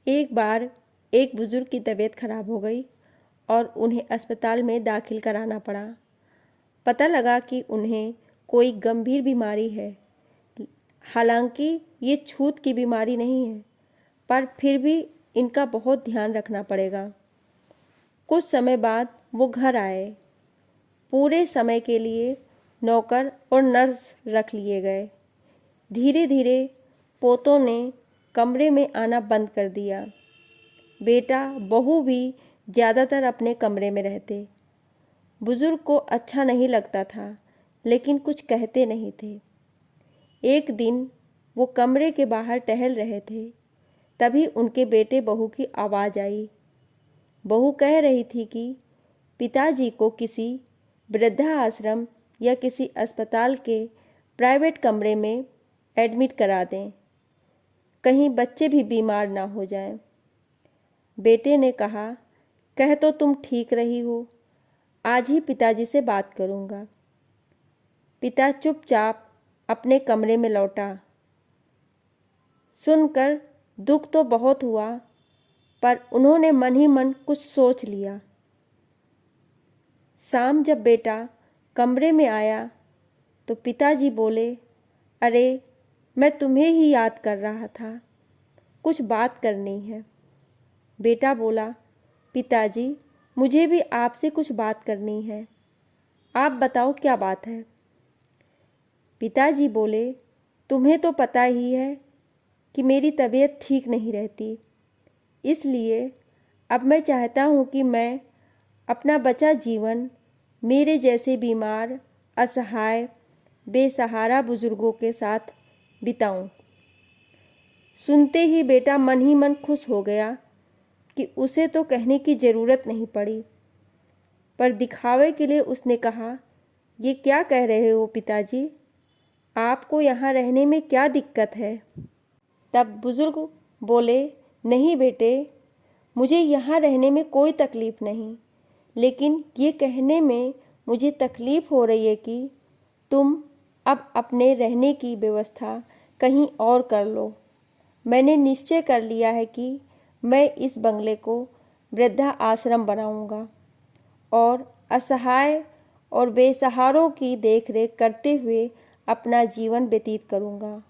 एक बार एक बुज़ुर्ग की तबीयत खराब हो गई और उन्हें अस्पताल में दाखिल कराना पड़ा। पता लगा कि उन्हें कोई गंभीर बीमारी है। हालांकि ये छूत की बीमारी नहीं है, पर फिर भी इनका बहुत ध्यान रखना पड़ेगा। कुछ समय बाद वो घर आए। पूरे समय के लिए नौकर और नर्स रख लिए गए। धीरे धीरे पोतों ने कमरे में आना बंद कर दिया। बेटा बहू भी ज़्यादातर अपने कमरे में रहते। बुजुर्ग को अच्छा नहीं लगता था, लेकिन कुछ कहते नहीं थे। एक दिन वो कमरे के बाहर टहल रहे थे, तभी उनके बेटे बहू की आवाज़ आई। बहू कह रही थी कि पिताजी को किसी वृद्धा आश्रम या किसी अस्पताल के प्राइवेट कमरे में एडमिट करा दें, कहीं बच्चे भी बीमार ना हो जाएं। बेटे ने कहा, कह तो तुम ठीक रही हो, आज ही पिताजी से बात करूँगा। पिता चुपचाप अपने कमरे में लौटा। सुनकर दुख तो बहुत हुआ, पर उन्होंने मन ही मन कुछ सोच लिया। शाम जब बेटा कमरे में आया तो पिताजी बोले, अरे मैं तुम्हें ही याद कर रहा था, कुछ बात करनी है। बेटा बोला, पिताजी मुझे भी आपसे कुछ बात करनी है, आप बताओ क्या बात है। पिताजी बोले, तुम्हें तो पता ही है कि मेरी तबीयत ठीक नहीं रहती, इसलिए अब मैं चाहता हूँ कि मैं अपना बचा जीवन मेरे जैसे बीमार, असहाय, बेसहारा बुजुर्गों के साथ बिताऊं। सुनते ही बेटा मन ही मन खुश हो गया कि उसे तो कहने की ज़रूरत नहीं पड़ी, पर दिखावे के लिए उसने कहा, ये क्या कह रहे हो पिताजी, आपको यहाँ रहने में क्या दिक्कत है। तब बुजुर्ग बोले, नहीं बेटे, मुझे यहाँ रहने में कोई तकलीफ़ नहीं, लेकिन ये कहने में मुझे तकलीफ़ हो रही है कि तुम अब अपने रहने की व्यवस्था कहीं और कर लो। मैंने निश्चय कर लिया है कि मैं इस बंगले को वृद्धा आश्रम बनाऊंगा और असहाय और बेसहारों की देखरेख करते हुए अपना जीवन व्यतीत करूंगा।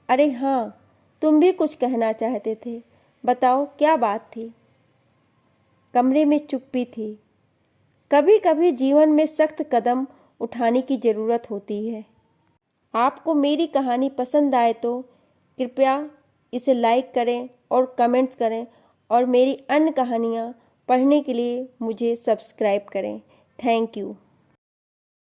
अरे हाँ, तुम भी कुछ कहना चाहते थे, बताओ क्या बात थी। कमरे में चुप्पी थी। कभी कभी जीवन में सख्त कदम उठाने की ज़रूरत होती है। आपको मेरी कहानी पसंद आए तो कृपया इसे लाइक करें और कमेंट्स करें, और मेरी अन्य कहानियाँ पढ़ने के लिए मुझे सब्सक्राइब करें। Thank you.